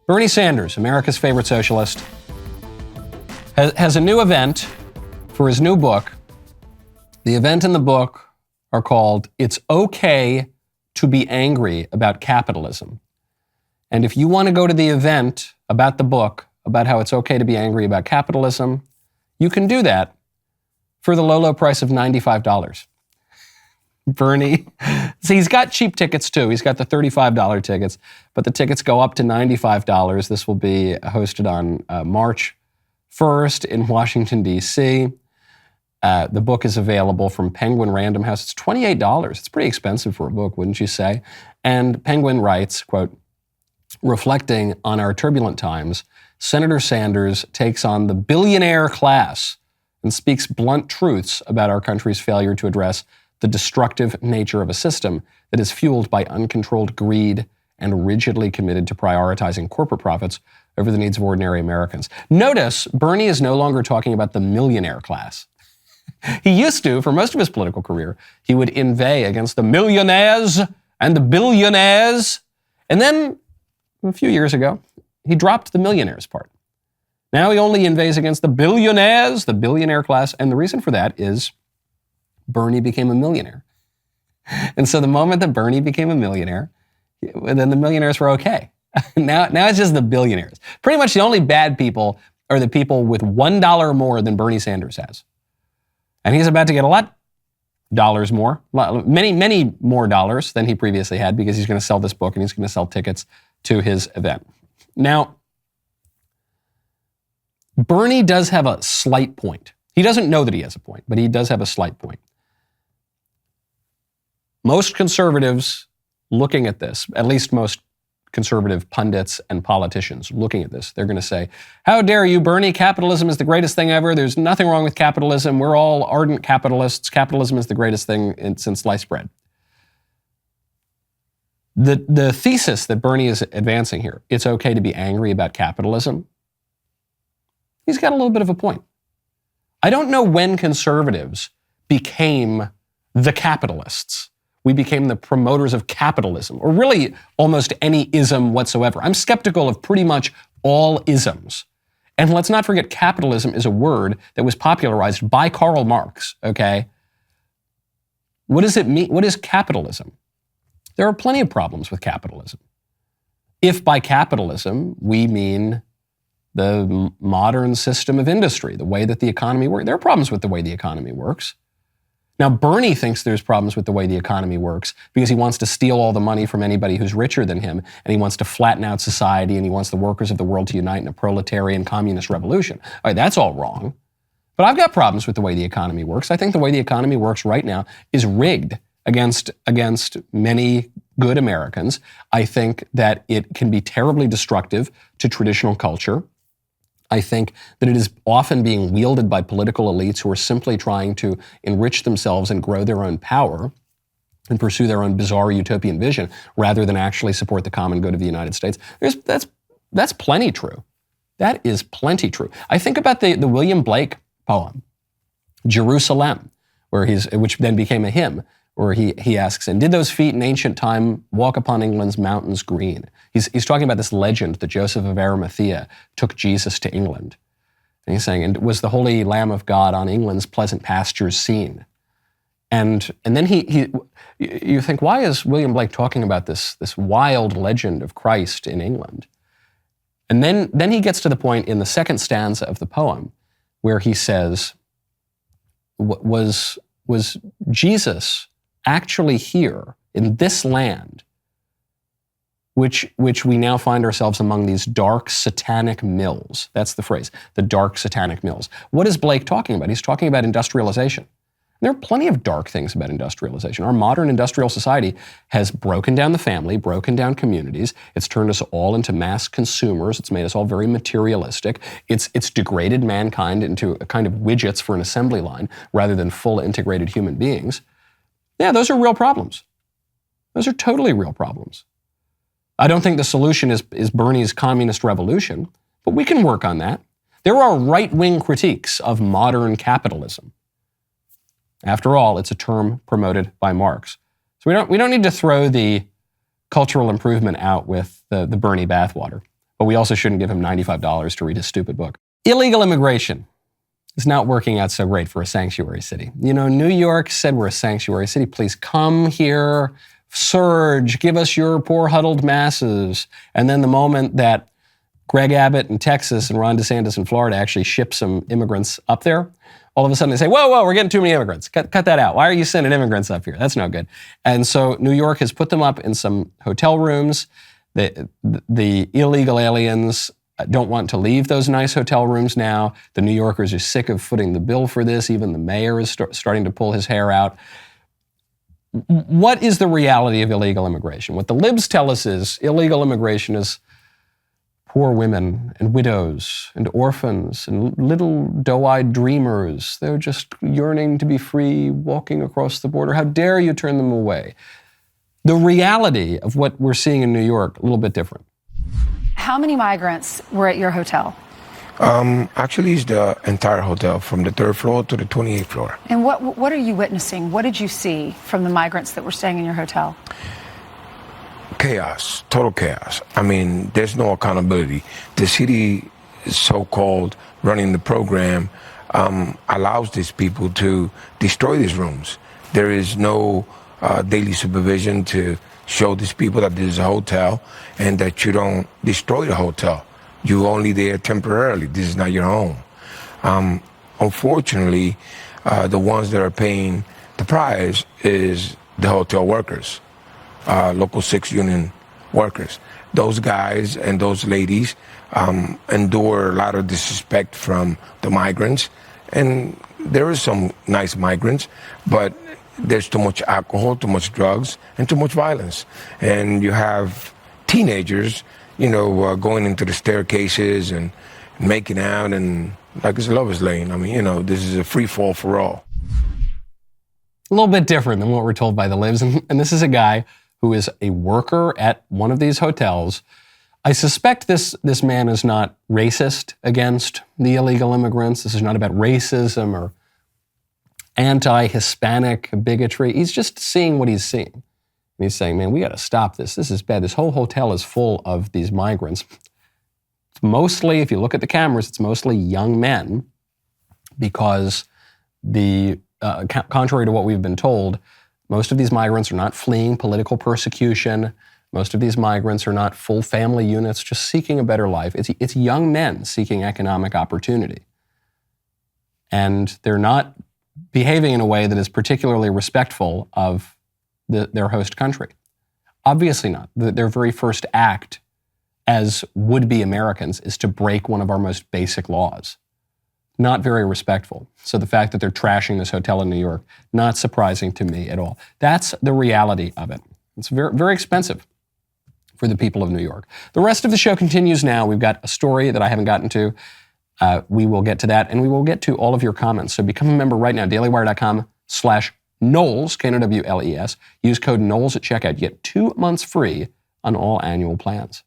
Bernie Sanders, America's favorite socialist, has a new event for his new book. The event and the book are called It's Okay to Be Angry About Capitalism. And if you want to go to the event about the book, about how it's okay to be angry about capitalism, you can do that for the low, low price of $95. Bernie, see, he's got cheap tickets too. He's got the $35 tickets, but the tickets go up to $95. This will be hosted on March 1st in Washington, D.C. The book is available from Penguin Random House. It's $28. It's pretty expensive for a book, wouldn't you say? And Penguin writes, quote, reflecting on our turbulent times, Senator Sanders takes on the billionaire class and speaks blunt truths about our country's failure to address the destructive nature of a system that is fueled by uncontrolled greed and rigidly committed to prioritizing corporate profits over the needs of ordinary Americans. Notice, Bernie is no longer talking about the millionaire class. He used to, for most of his political career, he would inveigh against the millionaires and the billionaires. And then, a few years ago, he dropped the millionaires part. Now he only inveighs against the billionaires, the billionaire class. And the reason for that is Bernie became a millionaire. And so the moment that Bernie became a millionaire, then the millionaires were okay. Now it's just the billionaires. Pretty much the only bad people are the people with $1 more than Bernie Sanders has. And he's about to get a lot dollars more, many more dollars than he previously had, because he's going to sell this book and he's going to sell tickets to his event. Now, Bernie does have a slight point. He doesn't know that he has a point, but he does have a slight point. Most conservatives looking at this, at least most conservative pundits and politicians looking at this, they're going to say, how dare you, Bernie? Capitalism is the greatest thing ever. There's nothing wrong with capitalism. We're all ardent capitalists. Capitalism is the greatest thing since sliced bread. The thesis that Bernie is advancing here, it's okay to be angry about capitalism, he's got a little bit of a point. I don't know when conservatives became the capitalists. We became the promoters of capitalism, or really almost any ism whatsoever. I'm skeptical of pretty much all isms. And let's not forget, capitalism is a word that was popularized by Karl Marx, okay? What does it mean? What is capitalism? There are plenty of problems with capitalism. If by capitalism we mean the modern system of industry, the way that the economy works, there are problems with the way the economy works. Now, Bernie thinks there's problems with the way the economy works because he wants to steal all the money from anybody who's richer than him, and he wants to flatten out society, and he wants the workers of the world to unite in a proletarian communist revolution. All right, that's all wrong. But I've got problems with the way the economy works. I think the way the economy works right now is rigged against many good Americans. I think that it can be terribly destructive to traditional culture. I think that it is often being wielded by political elites who are simply trying to enrich themselves and grow their own power and pursue their own bizarre utopian vision rather than actually support the common good of the United States. That's plenty true. That is plenty true. I think about the William Blake poem, Jerusalem, which then became a hymn, where he asks, and did those feet in ancient time walk upon England's mountains green? He's talking about this legend that Joseph of Arimathea took Jesus to England. And he's saying, and was the Holy Lamb of God on England's pleasant pastures seen? And then you think, why is William Blake talking about this wild legend of Christ in England? And then he gets to the point in the second stanza of the poem where he says, was Jesus actually here in this land, which we now find ourselves among these dark satanic mills? That's the phrase, the dark satanic mills. What is Blake talking about? He's talking about industrialization. There are plenty of dark things about industrialization. Our modern industrial society has broken down the family, broken down communities. It's turned us all into mass consumers. It's made us all very materialistic. It's degraded mankind into a kind of widgets for an assembly line rather than full integrated human beings. Yeah, those are real problems. Those are totally real problems. I don't think the solution is Bernie's communist revolution, but we can work on that. There are right-wing critiques of modern capitalism. After all, it's a term promoted by Marx. So we don't need to throw the cultural improvement out with the Bernie bathwater. But we also shouldn't give him $95 to read his stupid book. Illegal immigration is not working out so great for a sanctuary city. You know, New York said we're a sanctuary city. Please come here, surge, give us your poor huddled masses. And then the moment that Greg Abbott in Texas and Ron DeSantis in Florida actually ship some immigrants up there, all of a sudden they say, whoa, we're getting too many immigrants. Cut that out. Why are you sending immigrants up here? That's no good. And so New York has put them up in some hotel rooms. The illegal aliens don't want to leave those nice hotel rooms now. The New Yorkers are sick of footing the bill for this. Even the mayor is starting to pull his hair out. What is the reality of illegal immigration? What the libs tell us is illegal immigration is poor women and widows and orphans and little doe-eyed dreamers. They're just yearning to be free, walking across the border. How dare you turn them away? The reality of what we're seeing in New York, a little bit different. How many migrants were at your hotel? Actually, it's the entire hotel from the 3rd floor to the 28th floor. And what are you witnessing? What did you see from the migrants that were staying in your hotel? Chaos, total chaos. I mean, there's no accountability. The city, so-called running the program, allows these people to destroy these rooms. There is no daily supervision to show these people that this is a hotel and that you don't destroy the hotel. You're only there temporarily. This is not your home. Unfortunately, the ones that are paying the price is the hotel workers, Local 6 union workers. Those guys and those ladies endure a lot of disrespect from the migrants. And there is some nice migrants, but there's too much alcohol, too much drugs, and too much violence. And you have teenagers, going into the staircases and making out and like it's a lover's lane. I mean, this is a free fall for all. A little bit different than what we're told by the libs. And this is a guy who is a worker at one of these hotels. I suspect this man is not racist against the illegal immigrants. This is not about racism or anti-Hispanic bigotry. He's just seeing what he's seeing. And he's saying, man, we got to stop this. This is bad. This whole hotel is full of these migrants. It's mostly, if you look at the cameras, it's mostly young men because contrary to what we've been told, most of these migrants are not fleeing political persecution. Most of these migrants are not full family units just seeking a better life. It's young men seeking economic opportunity. And they're not behaving in a way that is particularly respectful of their host country. Obviously not. Their very first act as would-be Americans is to break one of our most basic laws. Not very respectful. So the fact that they're trashing this hotel in New York, not surprising to me at all. That's the reality of it. It's very, very expensive for the people of New York. The rest of the show continues now. We've got a story that I haven't gotten to. We will get to that, and we will get to all of your comments. So become a member right now, dailywire.com/Knowles, Knowles. Use code Knowles at checkout. You get 2 months free on all annual plans.